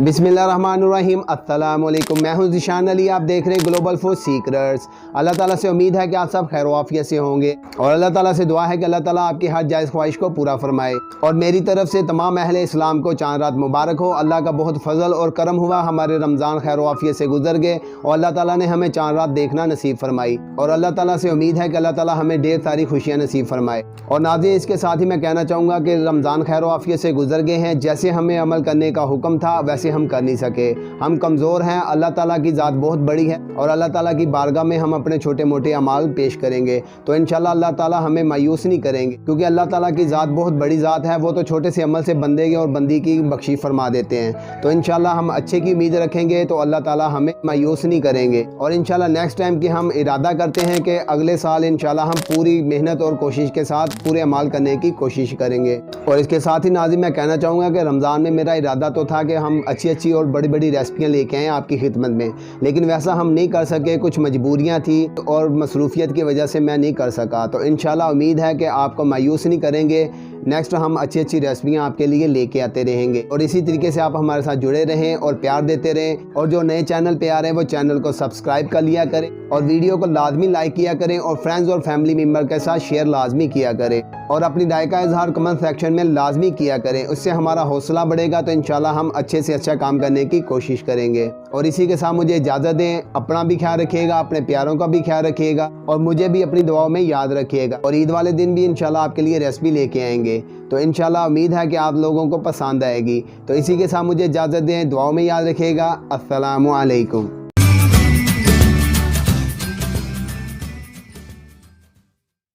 बिस्मिल्लाहिर्रहमानिर्रहीम। अस्सलाम वालेकुम। मैं हूं ज़िशान अली, आप देख रहे हैं ग्लोबल फूड सीक्रेट्स। अल्लाह ताला से उम्मीद है कि आप सब खैर वाफियत से होंगे और अल्लाह ताला से दुआ है कि अल्लाह ताला आपकी हर जायज़ ख्वाहिश को पूरा फरमाए। और मेरी तरफ से तमाम अहले इस्लाम को चांद रात मुबारक हो। अल्लाह का बहुत फजल और करम हुआ, हमारे रमज़ान खैर वाफियत से गुजर गए और अल्लाह ताला ने हमें चांद रात देखना नसीब फरमाई। और अल्लाह ताला से उम्मीद है कि अल्लाह ताला हमें ढेर सारी खुशियाँ नसीब फरमाए। और नाज़रीन, इसके साथ ही मैं कहना चाहूँगा कि रमज़ान खैर वाफियत से गुजर गए हैं। जैसे हमें अमल करने का हुक्म था वैसे हम कर नहीं सके, हम कमज़ोर हैं। अल्लाह ताला की ज़ात बहुत बड़ी है और अल्लाह ताला की बारगाह में हम अपने छोटे मोटे अमाल पेश करेंगे तो इंशाल्लाह अल्लाह ताला हमें मायूस नहीं करेंगे, क्योंकि अल्लाह ताला की ज़ात बहुत बड़ी ज़ात है। वो तो छोटे से अमल से बंदे और बंदी की बख्शी फरमा देते हैं। तो इंशाल्लाह हम अच्छे की उम्मीद रखेंगे तो अल्लाह ताला हमें मायूस नहीं करेंगे। और इंशाल्लाह नेक्स्ट टाइम की हम इरादा करते हैं कि अगले साल इंशाल्लाह हम पूरी मेहनत और कोशिश के साथ पूरे अमाल करने की कोशिश करेंगे। और इसके साथ ही नाज़रीन, मैं कहना चाहूँगा कि रमज़ान में मेरा इरादा तो था कि हम अच्छी अच्छी और बड़ी बड़ी रेसिपियाँ लेके आएँ आपकी खिदमत में, लेकिन वैसा हम नहीं कर सके। कुछ मजबूरियाँ थी और मसरूफियत की वजह से मैं नहीं कर सका। तो इंशाल्लाह उम्मीद है कि आपको मायूस नहीं करेंगे। नेक्स्ट हम अच्छी अच्छी रेसिपियाँ आपके लिए लेके आते रहेंगे और इसी तरीके से आप हमारे साथ जुड़े रहें और प्यार देते रहें। और जो नए चैनल पे आ रहे हैं वो चैनल को सब्सक्राइब कर लिया करें और वीडियो को लाजमी लाइक किया करें और फ्रेंड्स और फैमिली मेम्बर के साथ शेयर लाजमी किया करें और अपनी राय का इजहार कमेंट सेक्शन में लाजमी किया करें। उससे हमारा हौसला बढ़ेगा तो इंशाल्लाह हम अच्छे से अच्छा काम करने की कोशिश करेंगे। और इसी के साथ मुझे इजाज़त दें। अपना भी ख्याल रखिएगा, अपने प्यारों का भी ख्याल रखिएगा और मुझे भी अपनी दुआओं में याद रखिएगा। और ईद वाले दिन भी इंशाल्लाह आपके लिए रेसिपी लेके आएंगे तो इंशाल्लाह उम्मीद है कि आप लोगों को पसंद आएगी। तो इसी के साथ मुझे इजाज़त दें। दुआओं में याद रखिएगा। अस्सलामु अलैकुम।